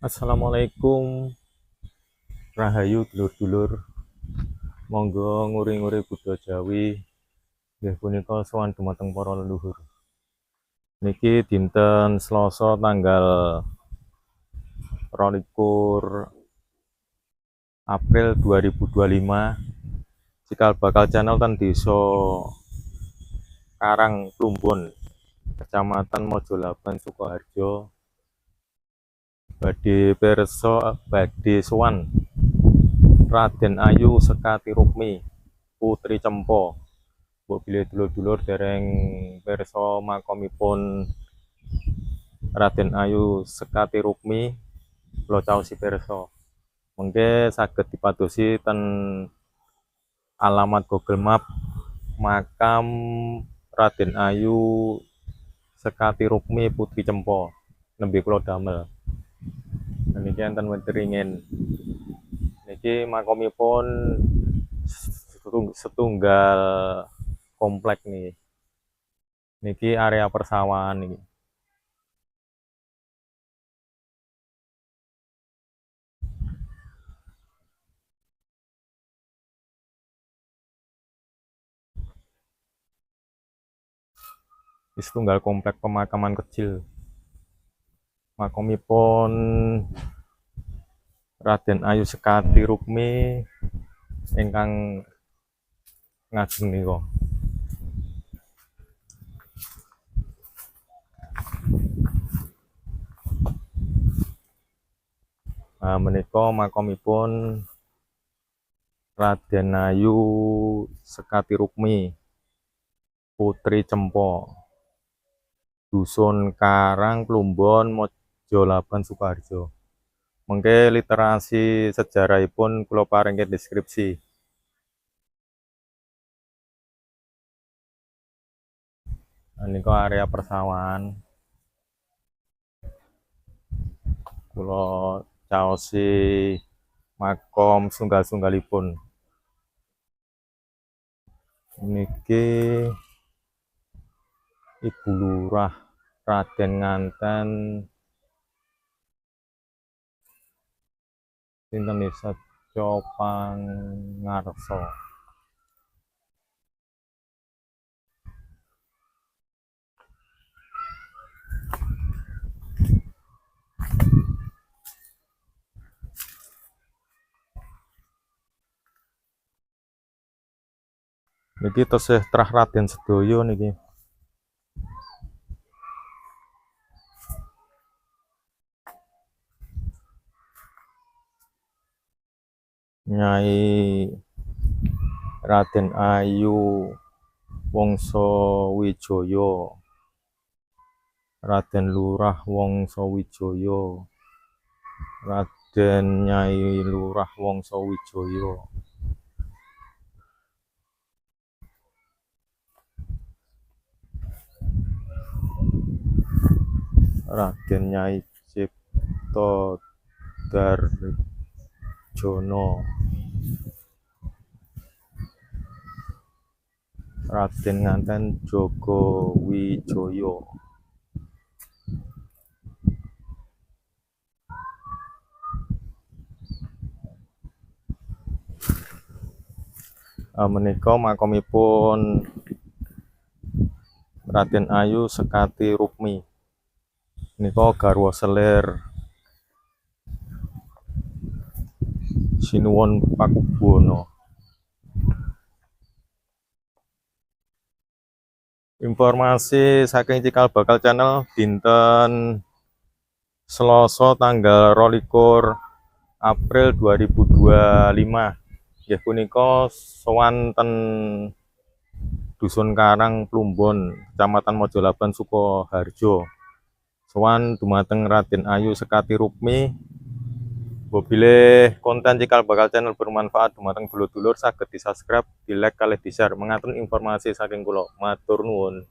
Assalamualaikum, rahayu dulur-dulur. Monggo nguri-nguri Buddha Jawi. Nggih punika sowan dumateng para leluhur. Niki dinten Selasa tanggal 22 April 2025. Cikal bakal channel ten Desa Karang Plumbon, Kecamatan Mojolaban, Sukoharjo. Badhe sowan Raden Ayu Sekati Rukmi, Putri Cempo. Mbok bilih dulur-dulur dereng pirsa makomipun Raden Ayu Sekati Rukmi, kula caosi pirsa. Mengke saged dipadosi ten alamat Google Map makam Raden Ayu Sekati Rukmi Putri Cempo nembe kula damel. Niki enten Wederingin. Niki makomipun setunggal komplek nih. Niki area persawahan niki. Setunggal komplek pemakaman kecil. Makomipun Raden Ayu Sekati Rukmi ingkang ngajeng nika. Menika makomipun Raden Ayu Sekati Rukmi Putri Cempo, Dusun Karang Plumbon, Mojolaban, Sukoharjo. Mengke literasi sejarahipun kula paringke deskripsi. Nika area persawahan. Kula caosi makom sunggal-sunggalipun. Niki Ibu Lurah Raden Nganten sinten Setyo Pangarso. Niki tesih trah Raden sedaya niki. Nyai Raden Ayu Wangsa Wijaya, Raden Lurah Wangsa Wijaya, Raden Nyai Lurah Wangsa Wijaya, Raden Nyai Cipta Darjono, Raden Nganten Jogowijaya. Menika makomipun Raden Ayu Sekati Rukmi. Nika garwa selir Sinuwun Pakubuwana. Informasi saking Cikal Bakal Channel dinten Selasa tanggal 22 April 2025. Nggih punika sowan ten Dusun Karang Plumbon, Kecamatan Mojolaban, Sukoharjo. Sowan dumateng Raden Ayu Sekati Rukmi. Bilih konten Cikal Bakal Channel bermanfaat dumateng dulur-dulur saged di-subscribe, di-like kalih di-share. Mengatur informasi saking kula. Matur nuwun.